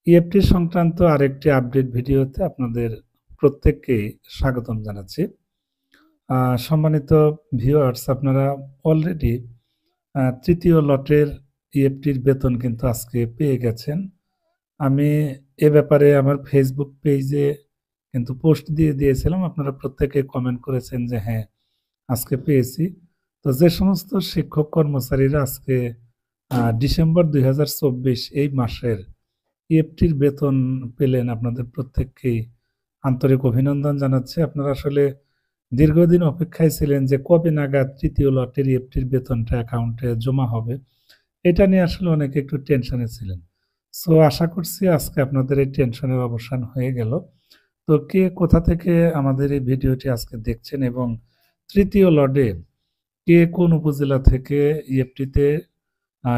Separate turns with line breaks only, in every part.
EFT সংক্রান্ত আরেকটি update ভিডিওতে আপনাদের প্রত্যেককে স্বাগতম জানাচ্ছি। সম্মানিত ভিউয়ার্স, আপনারা অলরেডি তৃতীয় লটের ইএফটির বেতন কিন্তু আজকে পেয়ে গেছেন। আমি এ ব্যাপারে আমার ফেসবুক পেজে কিন্তু পোস্ট দিয়ে দিয়েছিলাম। আপনারা প্রত্যেকে কমেন্ট করেছেন যে হ্যাঁ, আজকে পেয়েছি। তো যে সমস্ত শিক্ষক কর্মচারীরা আজকে ডিসেম্বর ২০২৪ এই মাসের ইএফটির বেতন পেলেন, আপনাদের প্রত্যেককেই আন্তরিক অভিনন্দন জানাচ্ছি। আপনারা আসলে দীর্ঘদিন অপেক্ষায় ছিলেন যে কবে নাগাদ তৃতীয় লটের ইএফটির বেতনটা অ্যাকাউন্টে জমা হবে। এটা নিয়ে আসলে অনেকে একটু টেনশনে ছিলেন। সো আশা করছি আজকে আপনাদের এই টেনশনের অবসান হয়ে গেল। তো কে কোথা থেকে আমাদের এই ভিডিওটি আজকে দেখছেন এবং তৃতীয় লটে কে কোন উপজেলা থেকে ইএফটিতে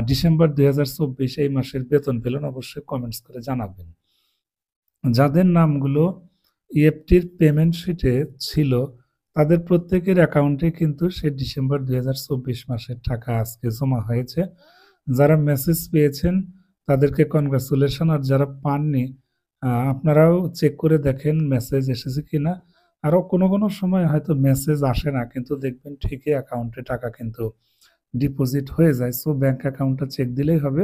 ডিসেম্বর ২০২৪ এই মাসের বেতন পেলেন অবশ্যই কমেন্টস করে জানাবেন। যাদের নামগুলো ইএফটির পেমেন্ট শিটে ছিল তাদের প্রত্যেকের অ্যাকাউন্টে কিন্তু সেই ডিসেম্বর ২০২৪ মাসের টাকা আজকে জমা হয়েছে। যারা মেসেজ পেয়েছেন তাদেরকে কনগ্রাচুলেশন, আর যারা পাননি আপনারাও চেক করে দেখেন মেসেজ এসেছে কিনা। আরও কোনো কোনো সময় হয়তো মেসেজ আসে না, কিন্তু দেখবেন ঠিকই অ্যাকাউন্টে টাকা কিন্তু ডিপোজিট হয়ে যায়। সো ব্যাংক অ্যাকাউন্টটা চেক দিলেই হবে।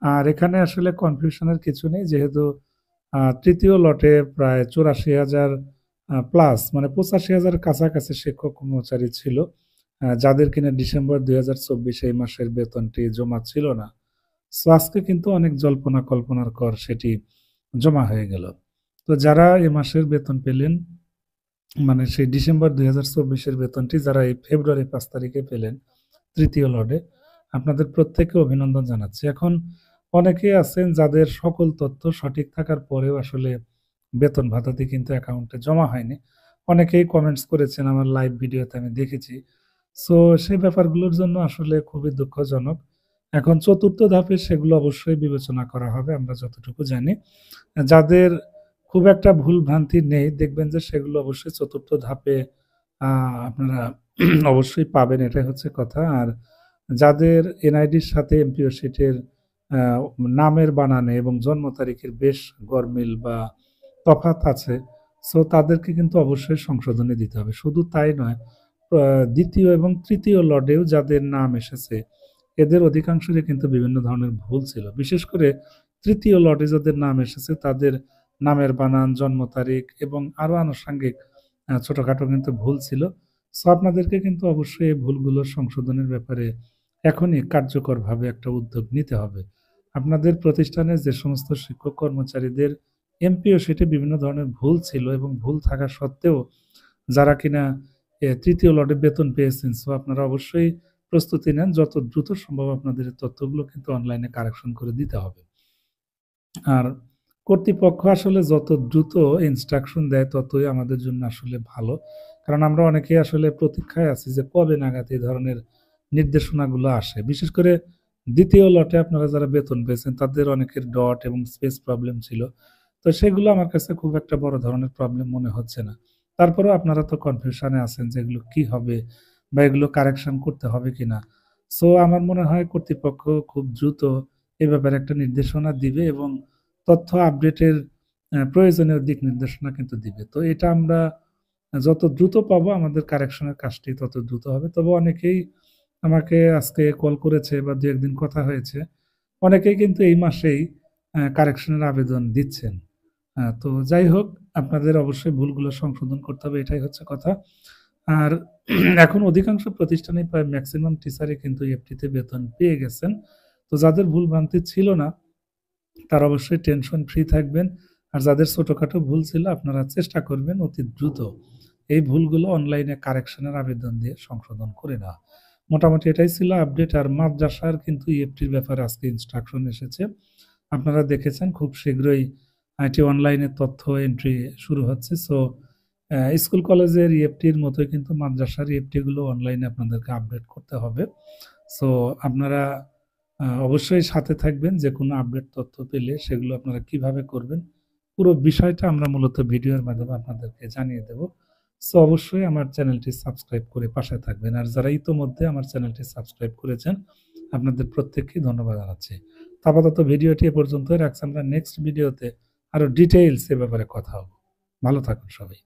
আর এখানে আসলে কনফিউশনের কিছু নেই, যেহেতু তৃতীয় লটে প্রায় ৮৪,০০০ প্লাস মানে ৮৫,০০০ কাছাকাছি শিক্ষক কর্মচারী ছিল যাদের কিনা ডিসেম্বর ২০২৪ এই মাসের বেতনটি জমা ছিল না। সো আজকে কিন্তু অনেক জল্পনা কল্পনার কর সেটি জমা হয়ে গেল। তো যারা এ মাসের বেতন পেলেন, মানে সেই ডিসেম্বর ২০২৪ বেতনটি যারা এই ফেব্রুয়ারি ৫ তারিখে পেলেন তৃতীয় লটে, আপনাদের প্রত্যেককে অভিনন্দন জানাচ্ছি। এখন অনেকেই আছেন যাদের সকল তথ্য সঠিক থাকার পরেও আসলে বেতন ভাতাটি কিন্তু অ্যাকাউন্টে জমা হয়নি। অনেকেই কমেন্টস করেছেন, আমার লাইভ ভিডিওতে আমি দেখেছি। সো সেই ব্যাপারগুলোর জন্য আসলে খুবই দুঃখজনক। এখন চতুর্থ ধাপে সেগুলো অবশ্যই বিবেচনা করা হবে আমরা যতটুকু জানি। যাদের খুব একটা ভুল ভ্রান্তি নেই, দেখবেন যে সেগুলো অবশ্যই চতুর্থ ধাপে আপনারা অবশ্যই পাবেন, এটাই হচ্ছে কথা। আর যাদের এনআইডির সাথে এমপিও শিটের নামের বানানে এবং জন্ম তারিখের বেশ গরমিল বা তফাৎ আছে, সো তাদেরকে কিন্তু অবশ্যই সংশোধনী দিতে হবে। শুধু তাই নয়, দ্বিতীয় এবং তৃতীয় লটেও যাদের নাম এসেছে এদের অধিকাংশেরই কিন্তু বিভিন্ন ধরনের ভুল ছিল। বিশেষ করে তৃতীয় লটে যাদের নাম এসেছে তাদের নামের বানান, জন্ম তারিখ এবং আরও আনুষঙ্গিক ছোটখাটো কিন্তু ভুল ছিল। সো আপনাদেরকে কিন্তু অবশ্যই এই ভুলগুলোর সংশোধনের ব্যাপারে এখনই কার্যকরভাবে একটা উদ্যোগ নিতে হবে। আপনাদের প্রতিষ্ঠানে যে সমস্ত শিক্ষক কর্মচারীদের এমপিও শিটে বিভিন্ন ধরনের ভুল ছিল এবং ভুল থাকা সত্ত্বেও যারা কিনা তৃতীয় লটে বেতন পেয়েছেন, সো আপনারা অবশ্যই প্রস্তুতি নেন। যত দ্রুত সম্ভব আপনাদের এই তথ্যগুলো কিন্তু অনলাইনে কারেকশন করে দিতে হবে। আর কর্তৃপক্ষ আসলে যত দ্রুত ইনস্ট্রাকশন দেয় ততই আমাদের জন্য আসলে ভালো। কারণ আমরা অনেকেই আসলে প্রতীক্ষায় আছি যে কবে নাগাদ এই ধরনের নির্দেশনাগুলো আসে। বিশেষ করে দ্বিতীয় লটে আপনারা যারা বেতন পেয়েছেন তাদের অনেকের ডট এবং স্পেস প্রবলেম ছিল। তো সেগুলো আমার কাছে খুব একটা বড় ধরনের প্রবলেম মনে হচ্ছে না। তারপরেও আপনারা তো কনফিউশনে আছেন যে এগুলো কি হবে বা এগুলো কারেকশন করতে হবে কিনা। সো আমার মনে হয় কর্তৃপক্ষ খুব দ্রুত এ ব্যাপারে একটা নির্দেশনা দিবে এবং তথ্য আপডেটের প্রয়োজনীয় দিক নির্দেশনা কিন্তু দিবে। তো এটা আমরা যত দ্রুত পাবো আমাদের কারেকশনের কাজটি তত দ্রুত হবে। তবে অনেকেই আমাকে আজকে কল করেছে বা ২-১ দিন কথা হয়েছে। অনেকেই কিন্তু এই মাসেই কারেকশনের আবেদন দিচ্ছেন। তো যাই হোক, আপনাদের অবশ্যই ভুলগুলো সংশোধন করতে হবে, এটাই হচ্ছে কথা। আর এখন অধিকাংশ প্রতিষ্ঠানেই প্রায় মেক্সিমাম টিচারই কিন্তু এফটিতে বেতন পেয়ে গেছেন। তো যাদের ভুল ভ্রান্তি ছিল না তারা অবশ্যই টেনশন ফ্রি থাকবেন। আর যাদের ছোটখাটো ভুল ছিল আপনারা চেষ্টা করবেন অতি দ্রুত এই ভুলগুলো অনলাইনে কারেকশনের আবেদন দিয়ে সংশোধন করে নেওয়া। মোটামুটি এটাই ছিল আপডেট। আর মাদ্রাসার কিন্তু ইএফটির ব্যাপারে আজকে ইনস্ট্রাকশন এসেছে। আপনারা দেখেছেন খুব শীঘ্রই এটি অনলাইনে তথ্য এন্ট্রি শুরু হচ্ছে। সো স্কুল কলেজের ইএফটির মতোই কিন্তু মাদ্রাসার ইএফটিগুলো অনলাইনে আপনাদেরকে আপডেট করতে হবে। সো আপনারা অবশ্যই সাথে থাকবেন। যে কোনো আপডেট তথ্য পেলে সেগুলো আপনারা কিভাবে করবেন পুরো বিষয়টা আমরা মূলত ভিডিওর মাধ্যমে আপনাদেরকে জানিয়ে দেব। সো অবশ্যই আমার চ্যানেলটি সাবস্ক্রাইব করে পাশে থাকবেন। আর যারা ইতোমধ্যে আমার চ্যানেলটি সাবস্ক্রাইব করেছেন, আপনাদের প্রত্যেককেই ধন্যবাদ জানাচ্ছি। তো আপাতত ভিডিওটি এ পর্যন্তই রাখছি। আমরা নেক্সট ভিডিওতে আরো ডিটেইলস এ ব্যাপারে কথা হবে। ভালো থাকুন সবাই।